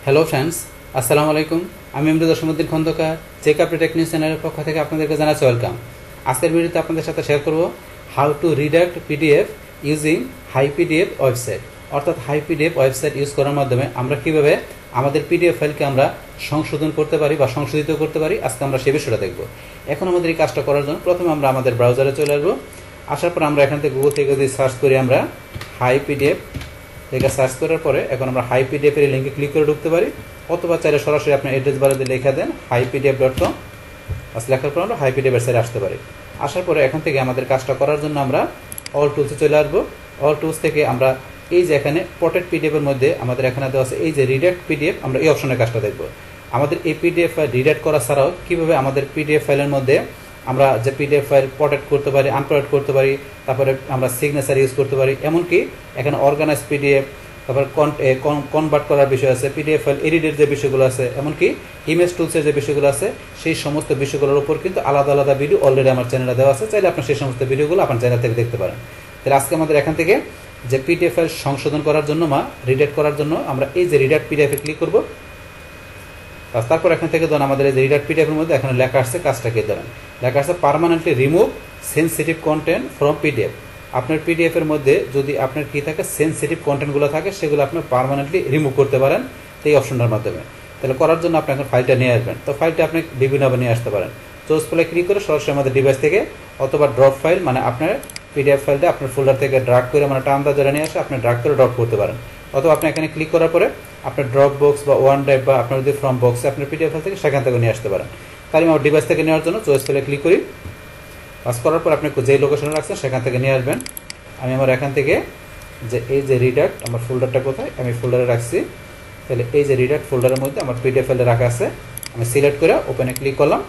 Hello friends, আসসালামু আলাইকুম। আমি দশমুদ্দিন খন্দকার চেকআপ টেকনিক চ্যানেলের পক্ষ থেকে আপনাদেরকে জানাচ্ছি ওয়েলকাম। আজকের ভিডিওতে আপনাদের সাথে শেয়ার করব how to redact PDF using HiPDF website. অর্থাৎ HiPDF ওয়েবসাইট ইউজ করার মাধ্যমে আমরা কিভাবে আমাদের পিডিএফ ফাইলকে আমরা সংশোধন করতে পারি বা সংশোধিত করতে পারি, আজকে আমরা সে বিষয়টা দেখব। এখন আমাদের এই কাজটা করার জন্য প্রথমে আমরা আমাদের ব্রাউজারে চলে আসবো। আসার পর আমরা এখান থেকে গুগল থেকে যদি সার্চ করি, আমরা HiPDF থেকে সার্চ করার পরে এখন আমরা HiPDF এর লিঙ্কে ক্লিক করে ঢুকতে পারি, অথবা চাইলে সরাসরি আপনার অ্যাড্রেস বারে দিয়ে লিখে দেন HiPDF.com। লেখার পর আমরা HiPDF এর সাইটে আসতে পারি। আসার পরে এখান থেকে আমাদের কাজটা করার জন্য আমরা অল টুলসে চলে আসবো। অল টুলস থেকে আমরা এই যে এখানে পটেড পিডিএফ এর মধ্যে আমাদের এখানে দেওয়া আছে এই যে রিডাক্ট পিডিএফ, আমরা এই অপশনের কাজটা দেখব। আমাদের এই পিডিএফ ফাইল রিডাক্ট করা ছাড়াও কিভাবে আমাদের পিডিএফ ফাইলের মধ্যে আমরা যে পিডিএফ ফাইল পটেড করতে পারি, আনপটেড করতে পারি, তারপরে আমরা সিগনেচার ইউজ করতে পারি, এমনকি এখানে অর্গানাইজ পিডিএফ, তারপর কনভার্ট করার বিষয় আছে, পিডিএফ ফাইল এডিটের যে বিষয়গুলো আছে, এমনকি ইমেজ টুলসের যে বিষয়গুলো আছে, সেই সমস্ত বিষয়গুলোর উপর কিন্তু আলাদা আলাদা ভিডিও অলরেডি আমার চ্যানেলে দেওয়া আছে। চাইলে আপনার সেই সমস্ত ভিডিওগুলো আপনার চ্যানেল থেকে দেখতে পারেন। তাহলে আজকে আমাদের এখান থেকে যে পিডিএফ ফাইল সংশোধন করার জন্য রিডাক্ট করার জন্য আমরা এই যে রিডাক্ট পিডিএফে ক্লিক করব। তারপর এখান থেকে ধরুন আমাদের এই যে রিডাক্ট পিডিএফ এর মধ্যে এখানে লেখা আসছে, কাজটা কি ধরেন লেখা আছে permanently remove sensitive content from PDF. আপনার পিডিএফ এর মধ্যে যদি আপনার কি থাকে সেনসিটিভ কন্টেন্টগুলো থাকে, সেগুলো আপনি পার্মানেন্টলি রিমুভ করতে পারেন এই অপশনটার মাধ্যমে। তাহলে করার জন্য আপনি এখন ফাইলটা নিয়ে আসবেন। তো ফাইলটা আপনি বিভিন্নভাবে নিয়ে আসতে পারেন। চুজ ফাইলে ক্লিক করে সরাসরি আমাদের ডিভাইস থেকে, অথবা ড্রপ ফাইল মানে আপনার পিডিএফ ফাইলটা আপনার ফোল্ডার থেকে ড্রাগ করে মানে টান ধরে নিয়ে আসে আপনি ড্রাগ করে ড্রপ করতে পারেন। অথবা আপনি এখানে ক্লিক করার পরে আপনার ড্রপ বক্স বা ওয়ান ড্রাইভ বা আপনার যদি ফ্রম বক্সে আপনার পিডিএফ ফাইল থেকে সেখান থেকে নিয়ে আসতে পারেন। তাহলে আমার ডিভাইস থেকে নেওয়ার জন্য চয়েস ফাইলে ক্লিক করি। পাস করার পর আপনি যে লোকেশনে রাখছেন সেখান থেকে নিয়ে আসবেন। আমি আমার এখান থেকে যে এই যে রিডাক্ট আমার ফোল্ডারটা কোথায় আমি ফোল্ডারে রাখছি, তাহলে এই যে রিডাক্ট ফোল্ডারের মধ্যে আমার পিডিএফ ফাইলটা রাখা আছে। আমি সিলেক্ট করে ওপেনে ক্লিক করলাম,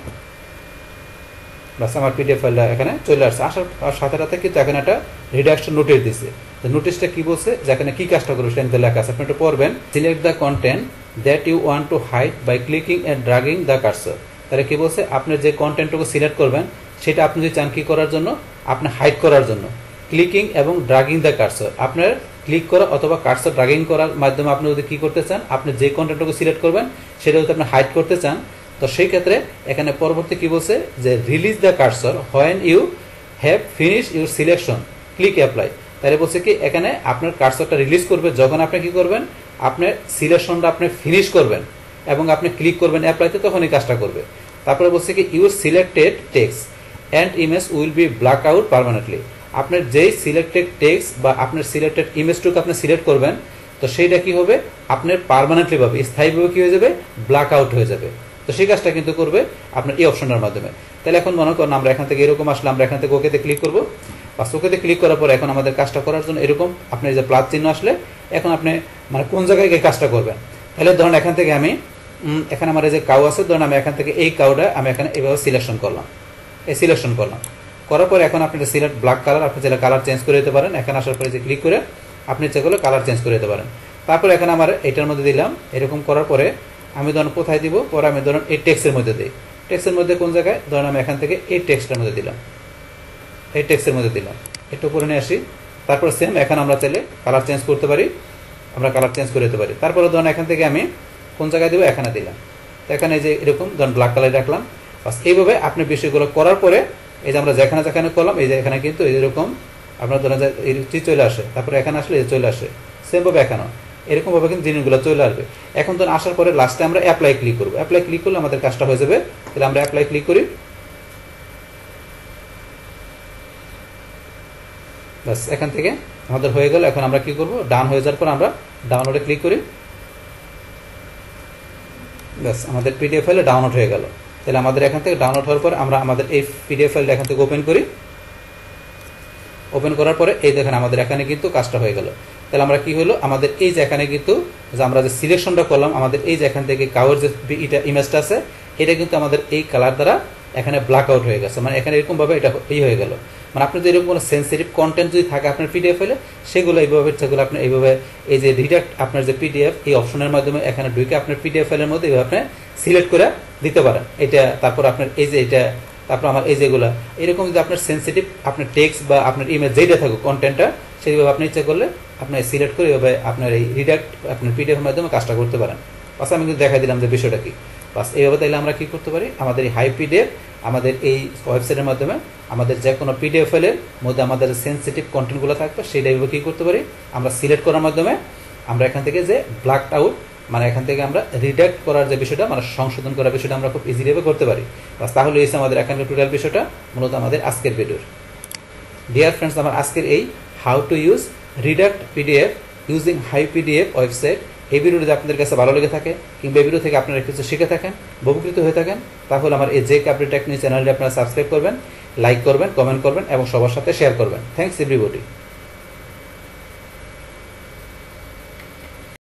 বাস আমার পিডিএফ ফাইলটা এখানে চলে আসছে। আসার সাথে সাথে কিন্তু এখানে একটা রিডাকশন নোটিশ দিচ্ছে। নোটিশটা কি বলছে যে এখানে কি কাজটা করবে সেটা লেখা আছে, আপনি একটু পড়বেন। Select the content that you want to hide by clicking and dragging the cursor. তাহলে কি বলছে, আপনি যে কন্টেন্টটুকু সিলেক্ট করবেন সেটা আপনি যদি চান কি করার জন্য, আপনি হাইড করার জন্য, ক্লিকিং এবং ড্রাগিং দ্য কার্সর, আপনার ক্লিক করা অথবা কার্সর ড্রাগিং করার মাধ্যমে আপনি যদি কি করতে চান, আপনি যে কন্টেন্টটুকু সিলেক্ট করবেন সেটা যদি আপনি হাইড করতে চান, তো সেই ক্ষেত্রে এখানে পরবর্তী কি বলছে যে release the cursor when you have finish your selection click apply. তাহলে বলছে কি এখানে আপনার কার্সরটা রিলিজ করবে যখন আপনি কি করবেন, আপনার সিলেকশনটা আপনি ফিনিশ করবেন এবং আপনি ক্লিক করবেন অ্যাপ্লাইতে, তখন এই কাজটা করবে। তারপরে বলছে কি your selected text and image will be black out permanently. আপনার যেই সিলেক্টেড টেক্সট বা আপনার সিলেক্টেড ইমেজটুকু আপনি সিলেক্ট করবেন, তো সেইটা কি হবে আপনার পার্মানেন্টলি ভাবে স্থায়ীভাবে কি হয়ে যাবে, ব্ল্যাক আউট হয়ে যাবে। তো সেই কাজটা কিন্তু করবে আপনার এই অপশনটার মাধ্যমে। তাহলে এখন মনে করেন আমরা এখান থেকে এরকম আসলে আমরা এখান থেকে ওকেতে ক্লিক করবো, বা ওকেতে ক্লিক করার পর এখন আমাদের কাজটা করার জন্য এরকম আপনার যে প্লাস চিহ্ন আসলে এখন আপনি মানে কোন জায়গায় গিয়ে কাজটা করবেন। তাহলে ধরুন এখান থেকে আমি এখানে আমার এই যে কাউ আছে, ধরুন আমি এখান থেকে এই কাউটা আমি এখানে এইভাবে সিলেকশন করলাম, এই সিলেকশন করলাম করার পরে এখন আপনি সিলেক্ট ব্ল্যাক কালার, আপনি যেটা কালার চেঞ্জ করে দিতে পারেন। এখানে আসার পরে যে ক্লিক করে আপনি যেগুলো কালার চেঞ্জ করে দিতে পারেন। তারপরে এখানে আমার এটার মধ্যে দিলাম, এরকম করার পরে আমি ধরুন কোথায় দিব, পরে আমি ধরুন এই টেক্সটের মধ্যে দিই। টেক্সটের মধ্যে কোন জায়গায়, ধরুন আমি এখান থেকে এই টেক্সটের মধ্যে দিলাম, এই টেক্সটের মধ্যে দিলাম, একটু উপরে নিয়ে আসি। তারপর সেম এখানে আমরা চাইলে কালার চেঞ্জ করতে পারি, আমরা কালার চেঞ্জ করে দিতে পারি। তারপরে ধরুন এখান থেকে আমি কোন জায়গায় দিব, এখানে দিলাম। তো এখানে এই যে এরকম ধরুন ব্ল্যাক কালার রাখলাম। বাস এইভাবে আপনি বিষয়গুলো করার পরে এই যে আমরা যেখানে যেখানে করলাম এই যে এখানে কিন্তু এরকম আপনার ধরেন যে চলে আসে, তারপরে এখানে আসলে চলে আসে, সেমভাবে এখানেও এরকম ভাবে কিন্তু জিনিসগুলো চলে আসবে। এখন ধরুন আসার পরে লাস্টে আমরা অ্যাপ্লাই ক্লিক করবো। অ্যাপ্লাই ক্লিক করলে আমাদের কাজটা হয়ে যাবে। তাহলে আমরা অ্যাপ্লাই ক্লিক করি, বাস এখান থেকে আমাদের হয়ে গেল। এখন আমরা কি করব, ডান হয়ে যাওয়ার পর আমরা ডাউনলোডে ক্লিক করি, বাস আমাদের পিডিএফ ফাইলে ডাউনলোড হয়ে গেল। তাহলে আমাদের এখান থেকে ডাউনলোড হওয়ার পর আমরা আমাদের এই পিডিএফ ফাইলটা এখান থেকে ওপেন করি। ওপেন করার পরে এই দেখেন আমাদের এখানে কিন্তু কাজটা হয়ে গেল। তাহলে আমরা কি হলো, আমাদের এই যে এখানে কিন্তু যে আমরা যে সিলেকশনটা করলাম, আমাদের এই যে এখান থেকে কাউর যে ইমেজটা আছে এটা কিন্তু আমাদের এই কালার দ্বারা এখানে ব্ল্যাক আউট হয়ে গেছে, মানে এখানে এরকম ভাবে এটা এই হয়ে গেল। মানে আপনার যদি এরকম কোনো সেন্সিটিভ কন্টেন্ট যদি থাকে আপনার পিডিএফ ফাইলে, সেগুলো এইভাবে সেগুলো আপনি এইভাবে এই যে রিডাক্ট আপনার যে পিডিএফ এই অপশনের মাধ্যমে এখানে ঢুকে আপনার পিডিএফ ফাইলের মধ্যে এইভাবে আপনি সিলেক্ট করে দিতে পারেন এটা। তারপর আপনার এই যে এটা, তারপর আমার এই যেগুলো এরকম যদি আপনার সেন্সিটিভ আপনার টেক্সট বা আপনার ইমেজ যেটা থাকুক কন্টেন্টটা, সেইভাবে আপনি ইচ্ছা করলে আপনি সিলেক্ট করে এইভাবে আপনার এই রিডাক্ট আপনার পিডিএফ এর মাধ্যমে কাজটা করতে পারেন। বাস আমি কিন্তু দেখা দিলাম যে বিষয়টা কি। বাস এইভাবে তাইলে আমরা কি করতে পারি, আমাদের এই HiPDF আমাদের এই ওয়েবসাইটের মাধ্যমে আমাদের যে কোনো পিডিএফ ফাইলের মধ্যে আমাদের সেন্সিটিভ কন্টেন্টগুলো থাকবে সেইটা এভাবে কী করতে পারি, আমরা সিলেক্ট করার মাধ্যমে আমরা এখান থেকে যে ব্ল্যাকড আউট মানে এখান থেকে আমরা রিডাক্ট করার যে বিষয়টা মানে সংশোধন করার বিষয়টা আমরা খুব ইজিলিভাবে করতে পারি। বাস তাহলে এই আমাদের এখানকার টোটাল বিষয়টা মূলত আমাদের আজকের ভিডিওর। ডিয়ার ফ্রেন্ডস, আমার আজকের এই how to use redact PDF using HiPDF website এই ভিডিও যদি আপনাদের কাছে ভালো লেগে থাকে কিংবা এই ভিডিও থেকে আপনারা কিছু শিখে থাকেন, উপকৃত হয়ে থাকেন, তাহলে আমার এই যে আপডেট টেকনিক চ্যানেলটি আপনারা সাবস্ক্রাইব করবেন, লাইক করবেন, কমেন্ট করবেন এবং সবার সাথে শেয়ার করবেন। Thanks everybody.